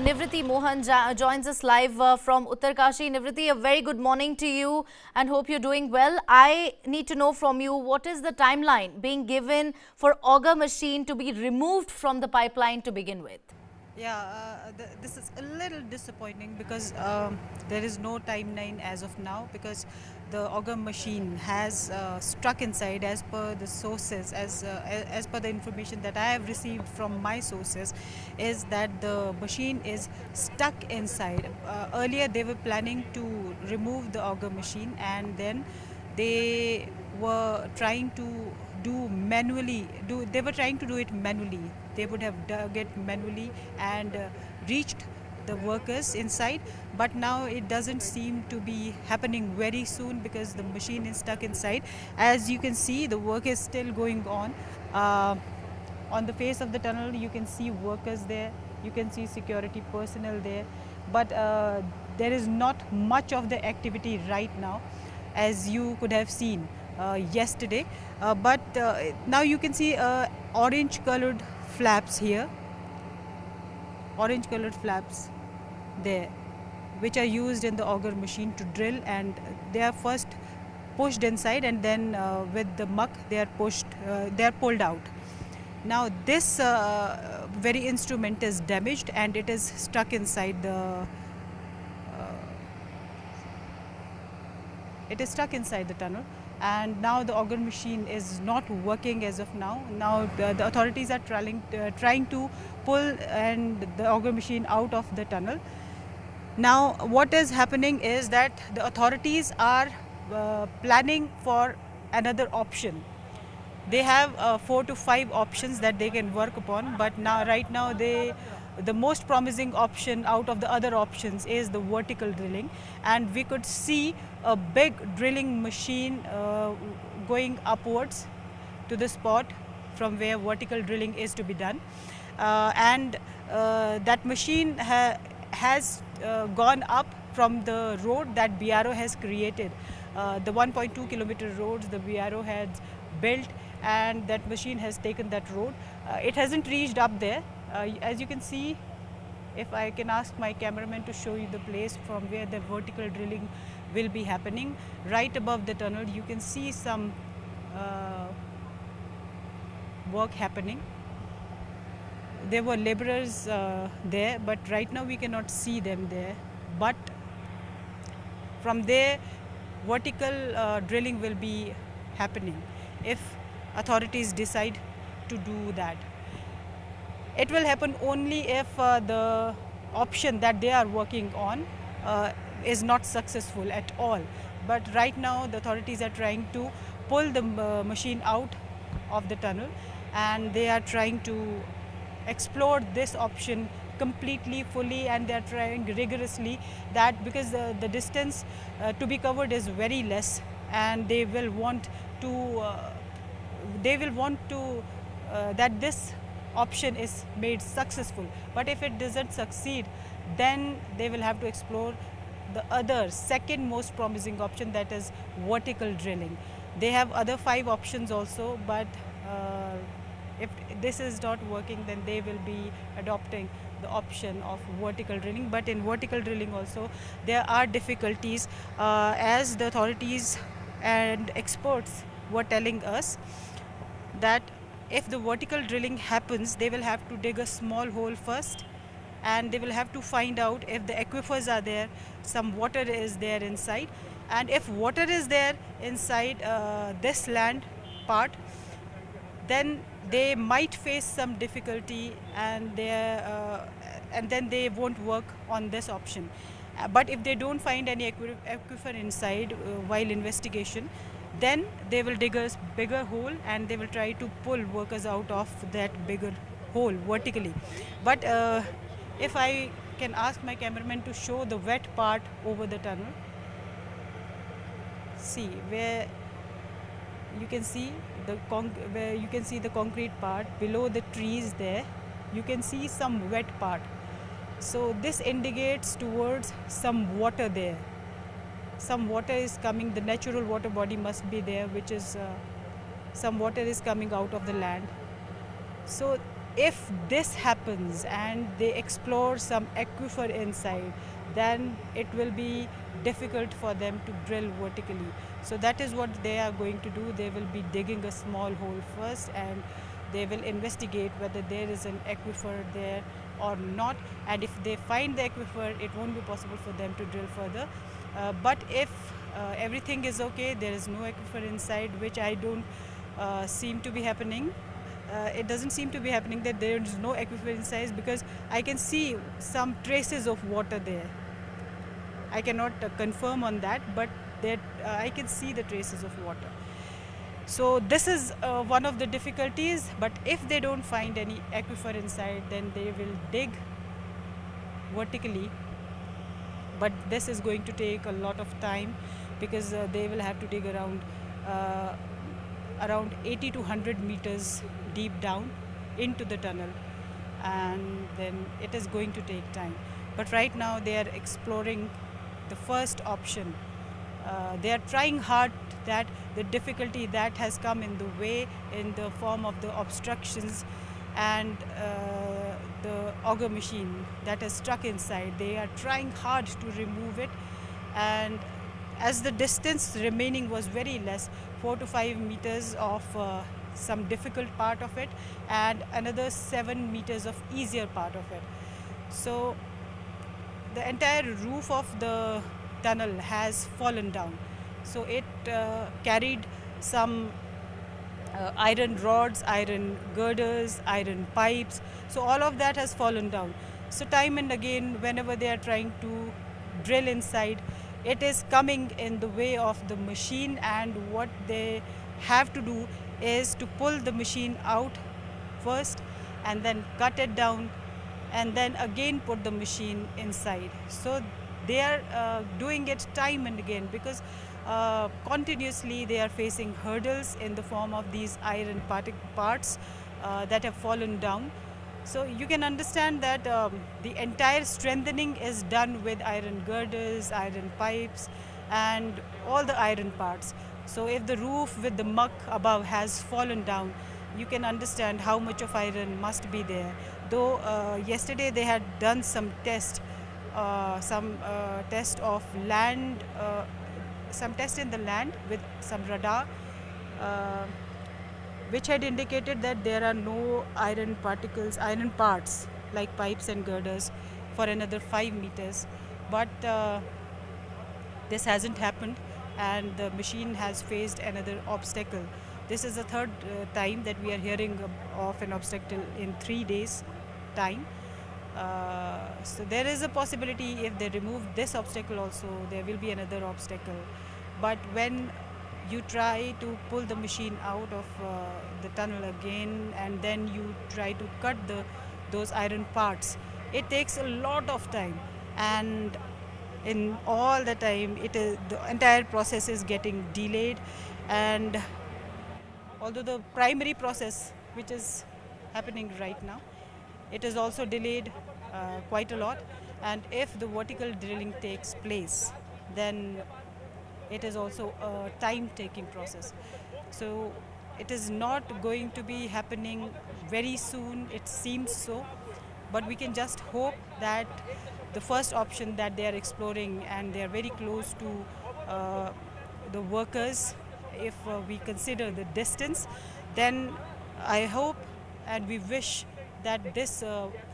Nivriti Mohan joins us live from Uttarkashi. Nivriti, a very good morning to you and hope you're doing well. I need to know from you, what is the timeline being given for auger machine to be removed from the pipeline to begin with? Yeah, this is a little disappointing because there is no timeline as of now, because the auger machine has struck inside, as per the sources, as per the information that I have received from my sources, is that the machine is stuck inside. Earlier they were planning to remove the auger machine, and then they were trying to they were trying to do it manually. They would have dug it manually and reached the workers inside, but now it doesn't seem to be happening very soon because the machine is stuck inside. As you can see, the work is still going on the face of the tunnel. You can see workers there, you can see security personnel there, but there is not much of the activity right now, as you could have seen yesterday. But now you can see orange colored flaps here, orange colored flaps there, which are used in the auger machine to drill, and they are first pushed inside, and then with the muck they are pulled out. Now this very instrument is damaged and it is stuck inside the tunnel, and now the auger machine is not working as of now. Now the authorities are trying to pull the auger machine out of the tunnel. Now what is happening is that the authorities are planning for another option. They have 4 to 5 options that they can work upon, but right now the most promising option out of the other options is the vertical drilling, and we could see a big drilling machine going upwards to the spot from where vertical drilling is to be done, and that machine has gone up from the road that BRO has created, the 1.2 kilometer roads the BRO has built, and that machine has taken that road. It hasn't reached up there. As you can see, if I can ask my cameraman to show you the place from where the vertical drilling will be happening, right above the tunnel you can see some work happening. There were laborers there, but right now we cannot see them there, but from there vertical drilling will be happening if authorities decide to do that. It will happen only if the option that they are working on is not successful at all. But right now the authorities are trying to pull the machine out of the tunnel, and they are trying to explore this option completely, fully, and they are trying rigorously, that because the distance to be covered is very less, and they will want to that this option is made successful. But if it doesn't succeed, then they will have to explore the other second most promising option, that is vertical drilling. They have other 5 options also, but if this is not working, then they will be adopting the option of vertical drilling. But in vertical drilling also there are difficulties, as the authorities and experts were telling us that if the vertical drilling happens, they will have to dig a small hole first, and they will have to find out if the aquifers are there, some water is there inside, and if water is there inside this land part, then they might face some difficulty, and then they won't work on this option. But if they don't find any aquifer inside while investigation, then they will dig a bigger hole, and they will try to pull workers out of that bigger hole vertically. But if I can ask my cameraman to show the wet part over the tunnel, see where you can see the concrete part below the trees there, you can see some wet part. So this indicates towards some water there. Some water is coming, the natural water body must be there, which is some water is coming out of the land. So if this happens and they explore some aquifer inside, then it will be difficult for them to drill vertically. So that is what they are going to do. They will be digging a small hole first, and they will investigate whether there is an aquifer there or not. And if they find the aquifer, it won't be possible for them to drill further. But if everything is okay, there is no aquifer inside, which I don't seem to be happening. It doesn't seem to be happening that there is no aquifer inside, because I can see some traces of water there. I cannot confirm on that, but that I can see the traces of water. So this is one of the difficulties. But if they don't find any aquifer inside, then they will dig vertically. But this is going to take a lot of time, because they will have to dig around 80 to 100 meters deep down into the tunnel, and then it is going to take time. But right now they are exploring the first option. They are trying hard. That the difficulty that has come in the way in the form of the obstructions and the auger machine that is stuck inside, they are trying hard to remove it. And as the distance remaining was very less, 4 to 5 meters of some difficult part of it, and another 7 meters of easier part of it. So the entire roof of the tunnel has fallen down. So it carried some iron rods, iron girders, iron pipes. So all of that has fallen down. So time and again, whenever they are trying to drill inside, it is coming in the way of the machine, and what they have to do is to pull the machine out first and then cut it down and then again put the machine inside. So they are doing it time and again, because continuously they are facing hurdles in the form of these iron parts that have fallen down. So you can understand that the entire strengthening is done with iron girders, iron pipes, and all the iron parts. So if the roof with the muck above has fallen down, you can understand how much of iron must be there. Though yesterday they had done some test of land, some test in the land with some radar, which had indicated that there are no iron particles, iron parts like pipes and girders for another 5 meters. But this hasn't happened, and the machine has faced another obstacle. This is the third time that we are hearing of an obstacle in 3 days time. So there is a possibility if they remove this obstacle also, there will be another obstacle. But when you try to pull the machine out of the tunnel again, and then you try to cut those iron parts, it takes a lot of time, and in all the time the entire process is getting delayed. And although the primary process, which is happening right now, it is also delayed quite a lot. And if the vertical drilling takes place, then it is also a time-taking process. So it is not going to be happening very soon, it seems so. But we can just hope that the first option that they are exploring, and they are very close to the workers, if we consider the distance, then I hope and we wish that this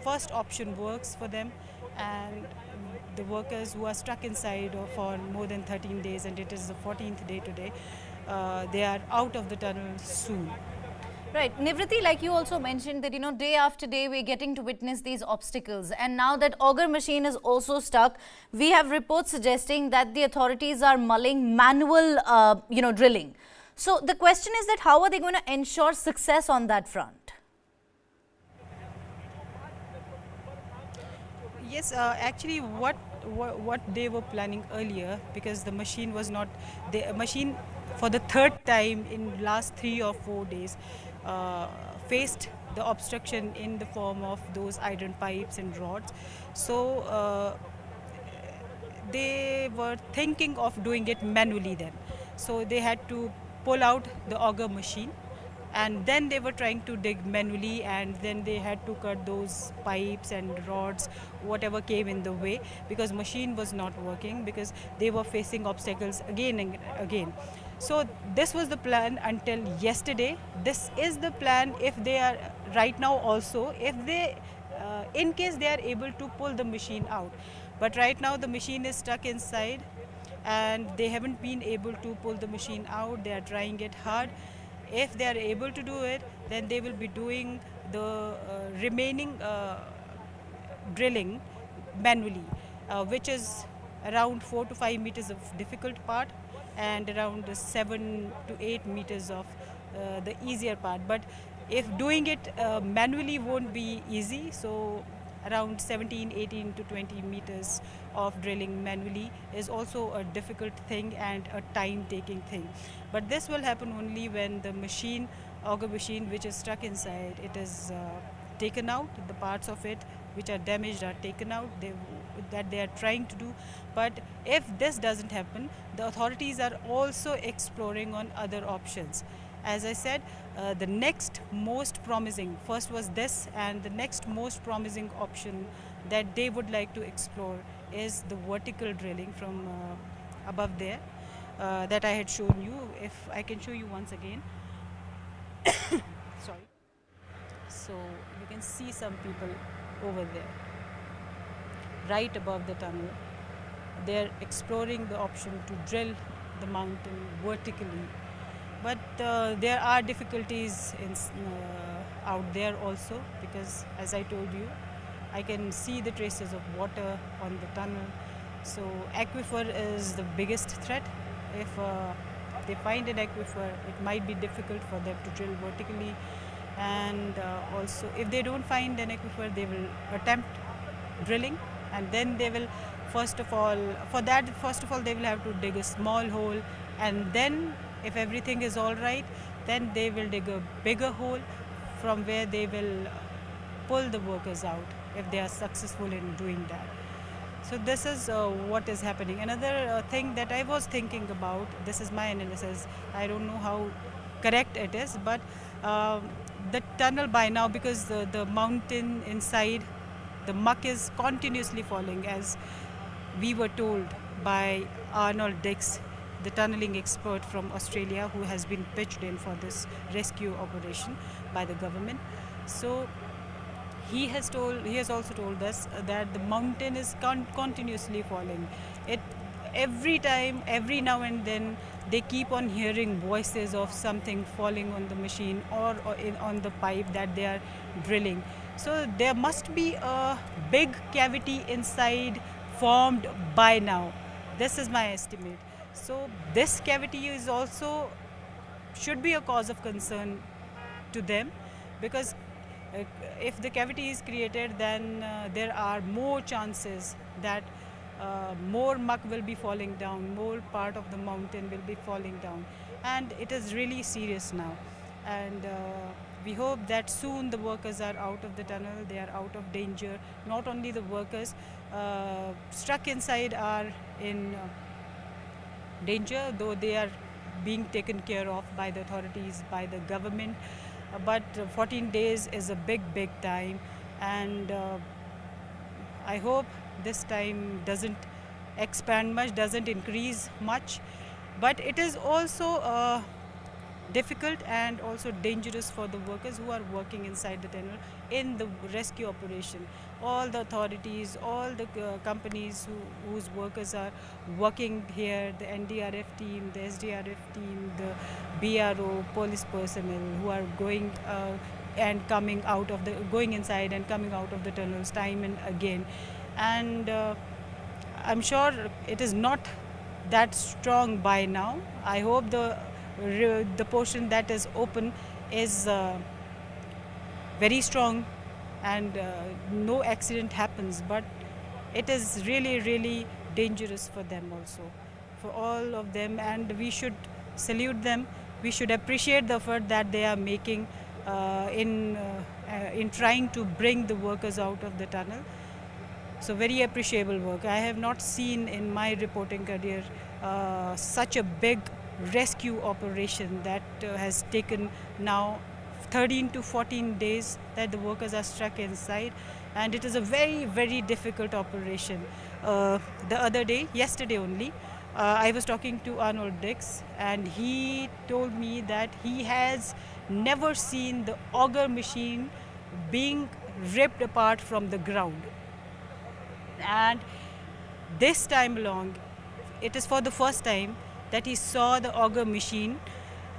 first option works for them, and the workers who are stuck inside for more than 13 days, and it is the 14th day today, they are out of the tunnel soon. Right. Nivriti, like you also mentioned that, day after day we're getting to witness these obstacles. And now that auger machine is also stuck, we have reports suggesting that the authorities are mulling manual, drilling. So the question is that how are they going to ensure success on that front? Yes, actually what they were planning earlier, because the machine was not, the machine for the third time in last 3 or 4 days faced the obstruction in the form of those iron pipes and rods. So they were thinking of doing it manually then. So they had to pull out the auger machine and then they were trying to dig manually, and then they had to cut those pipes and rods, whatever came in the way, because machine was not working, because they were facing obstacles again and again. So this was the plan until yesterday. This is the plan if they are right now also, if they in case they are able to pull the machine out. But right now the machine is stuck inside and they haven't been able to pull the machine out. They are trying it hard. If they are able to do it, then they will be doing the remaining drilling manually, which is around 4 to 5 meters of difficult part and around 7 to 8 meters of the easier part. But if doing it manually won't be easy, so around 17, 18 to 20 meters of drilling manually is also a difficult thing and a time taking thing. But this will happen only when the machine, auger machine, which is stuck inside, it is taken out, the parts of it which are damaged are taken out, that they are trying to do. But if this doesn't happen, the authorities are also exploring on other options. As I said, the next most promising, first was this, and the next most promising option that they would like to explore is the vertical drilling from above there that I had shown you. If I can show you once again. Sorry. So you can see some people over there, right above the tunnel. They're exploring the option to drill the mountain vertically. But there are difficulties out there also, because as I told you, I can see the traces of water on the tunnel. So aquifer is the biggest threat. If they find an aquifer, it might be difficult for them to drill vertically. And also, if they don't find an aquifer, they will attempt drilling, and then they will first of all they will have to dig a small hole, and then if everything is all right, then they will dig a bigger hole from where they will pull the workers out if they are successful in doing that. So this is what is happening. Another thing that I was thinking about, this is my analysis, I don't know how correct it is, but the tunnel by now, because the mountain inside, the muck is continuously falling, as we were told by Arnold Dix, the tunneling expert from Australia, who has been pitched in for this rescue operation by the government. So he has also told us that the mountain is continuously falling. Every now and then, they keep on hearing voices of something falling on the machine or on the pipe that they are drilling. So there must be a big cavity inside formed by now. This is my estimate. So this cavity is also should be a cause of concern to them, because if the cavity is created, then there are more chances that more muck will be falling down, more part of the mountain will be falling down, and it is really serious now. And we hope that soon the workers are out of the tunnel, they are out of danger. Not only the workers stuck inside are in danger, though they are being taken care of by the authorities, by the government. But 14 days is a big time, and I hope this time doesn't expand much, doesn't increase much. But it is also difficult and also dangerous for the workers who are working inside the tunnel in the rescue operation. All the authorities, all the companies whose workers are working here, the NDRF team, the SDRF team, the BRO, police personnel who are going and coming out of going inside and coming out of the tunnels time and again. And I'm sure it is not that strong by now. I hope the portion that is open is very strong and no accident happens, but it is really dangerous for them also, for all of them, and we should salute them. We should appreciate the effort that they are making in trying to bring the workers out of the tunnel. So very appreciable work. I have not seen in my reporting career such a big rescue operation that has taken now 13 to 14 days that the workers are stuck inside, and it is a very, very difficult operation. The other day, yesterday only, I was talking to Arnold Dix, and he told me that he has never seen the auger machine being ripped apart from the ground. And this time along, it is for the first time that he saw the auger machine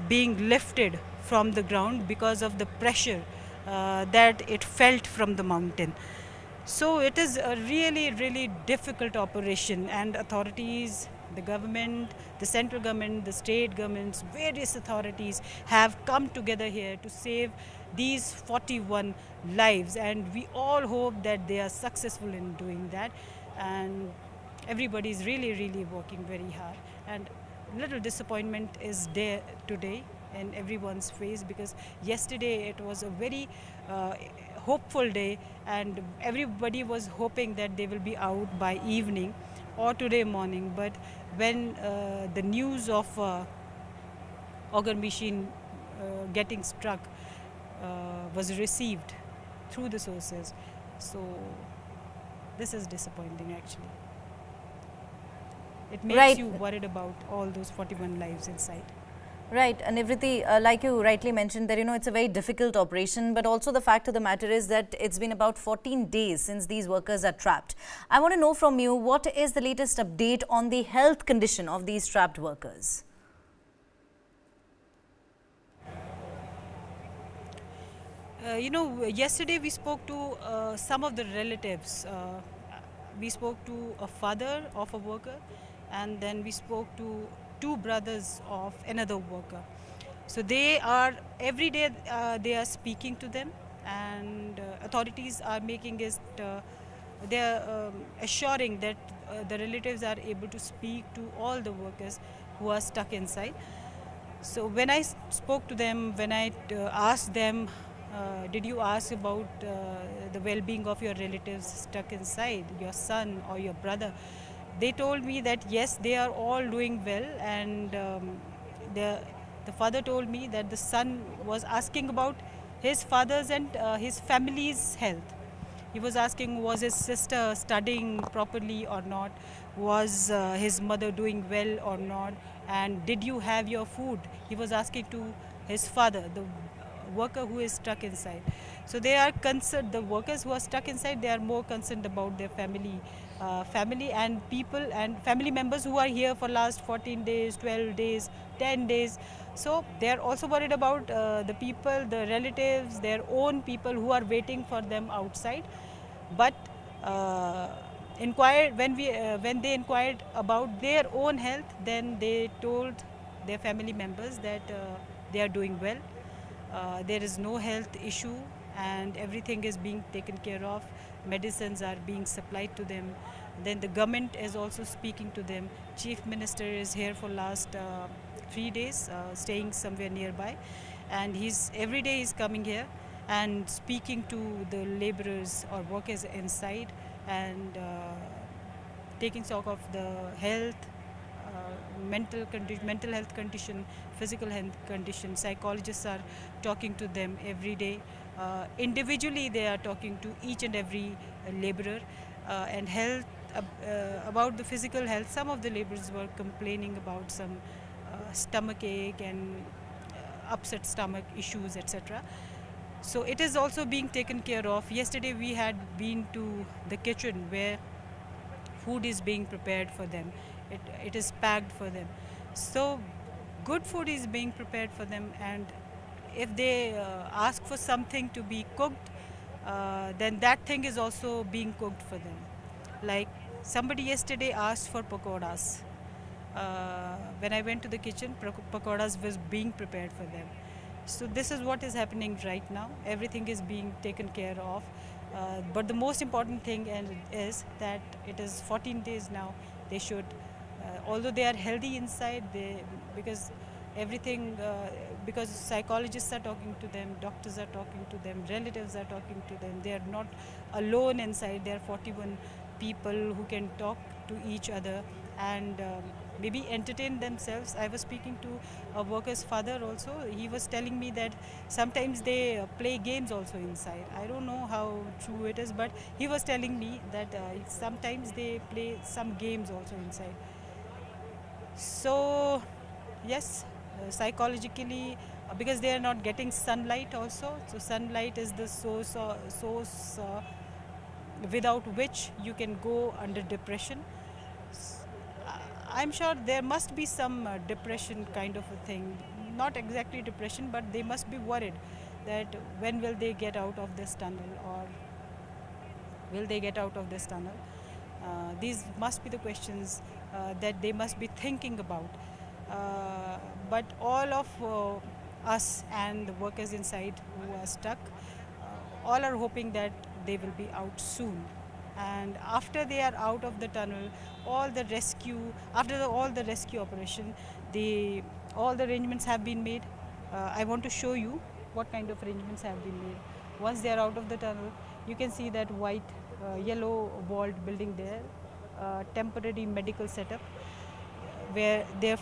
being lifted from the ground because of the pressure that it felt from the mountain. So it is a really, really difficult operation, and authorities, the government, the central government, the state governments, various authorities have come together here to save these 41 lives, and we all hope that they are successful in doing that. And everybody is really, really working very hard, and little disappointment is there today in everyone's face, because yesterday it was a very hopeful day, and everybody was hoping that they will be out by evening or today morning. But when the news of auger machine getting struck was received through the sources, so this is disappointing actually. It makes Right. you worried about all those 41 lives inside. Right, and Nivriti, like you rightly mentioned, that it's a very difficult operation, but also the fact of the matter is that it's been about 14 days since these workers are trapped. I want to know from you, what is the latest update on the health condition of these trapped workers? Yesterday we spoke to some of the relatives. We spoke to a father of a worker, and then we spoke to two brothers of another worker. So they are every day they are speaking to them, and authorities are making it. They are assuring that the relatives are able to speak to all the workers who are stuck inside. So when I spoke to them, when I asked them, did you ask about the well-being of your relatives stuck inside, your son or your brother? They told me that yes, they are all doing well, and the father told me that the son was asking about his father's and his family's health. He was asking, was his sister studying properly or not? Was his mother doing well or not? And did you have your food? He was asking to his father, the worker who is stuck inside. So they are concerned, the workers who are stuck inside, they are more concerned about their family and people and family members who are here for last 14 days, 12 days, 10 days. So they are also worried about the people, the relatives, their own people who are waiting for them outside. But when they inquired about their own health, then they told their family members that they are doing well. There is no health issue, and everything is being taken care of. Medicines are being supplied to them. Then the government is also speaking to them. Chief Minister is here for last 3 days, staying somewhere nearby, and every day he's coming here and speaking to the laborers or workers inside, and taking stock of the health, mental health condition, physical health condition. Psychologists are talking to them every day. Individually, they are talking to each and every laborer, and health about the physical health. Some of the laborers were complaining about some stomach ache and upset stomach issues, etc. So it is also being taken care of. Yesterday we had been to the kitchen where food is being prepared for them. It is packed for them. So good food is being prepared for them, and if they ask for something to be cooked, then that thing is also being cooked for them. Like somebody yesterday asked for pakoras. When I went to the kitchen, pakoras was being prepared for them. So this is what is happening right now. Everything is being taken care of. But the most important thing is that it is 14 days now. They should, although they are healthy inside, because everything, because psychologists are talking to them, doctors are talking to them, relatives are talking to them. They are not alone inside. There are 41 people who can talk to each other, and maybe entertain themselves. I was speaking to a worker's father also. He was telling me that sometimes they play games also inside. I don't know how true it is, but he was telling me that sometimes they play some games also inside. So, yes, psychologically, because they are not getting sunlight also. So sunlight is the source without which you can go under depression. I'm sure there must be some depression kind of a thing. Not exactly depression, but they must be worried that when will they get out of this tunnel, or will they get out of this tunnel? These must be the questions that they must be thinking about. But all of us and the workers inside who are stuck, all are hoping that they will be out soon. And after they are out of the tunnel, all the rescue operation, all the arrangements have been made. I want to show you what kind of arrangements have been made. Once they are out of the tunnel, you can see that white, yellow walled building there, temporary medical setup, where their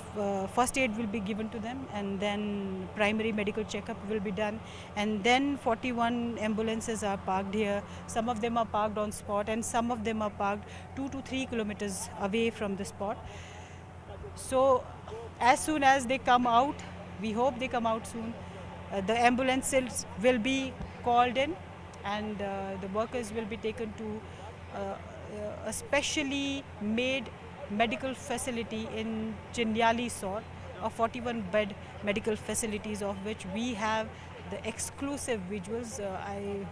first aid will be given to them, and then primary medical checkup will be done, and then 41 ambulances are parked here. Some of them are parked on spot, and some of them are parked 2 to 3 kilometers away from the spot. So as soon as they come out, we hope they come out soon, the ambulances will be called in, and the workers will be taken to a specially made medical facility in Chindiali Sor, a 41-bed medical facilities, of which we have the exclusive visuals. I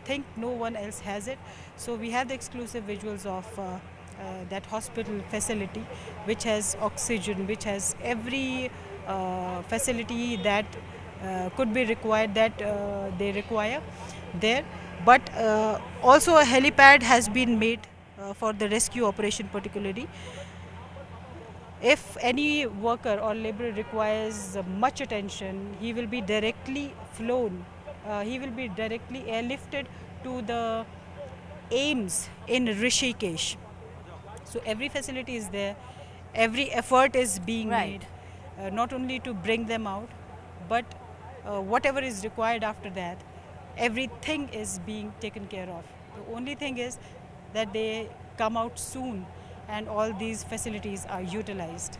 think no one else has it. So we have the exclusive visuals of that hospital facility, which has oxygen, which has every facility that could be required, that they require there. But also a helipad has been made for the rescue operation particularly. If any worker or laborer requires much attention, he will be directly flown, he will be directly airlifted to the AIMS in Rishikesh. So every facility is there, every effort is being Right. made, not only to bring them out, but whatever is required after that, everything is being taken care of. The only thing is that they come out soon and all these facilities are utilized.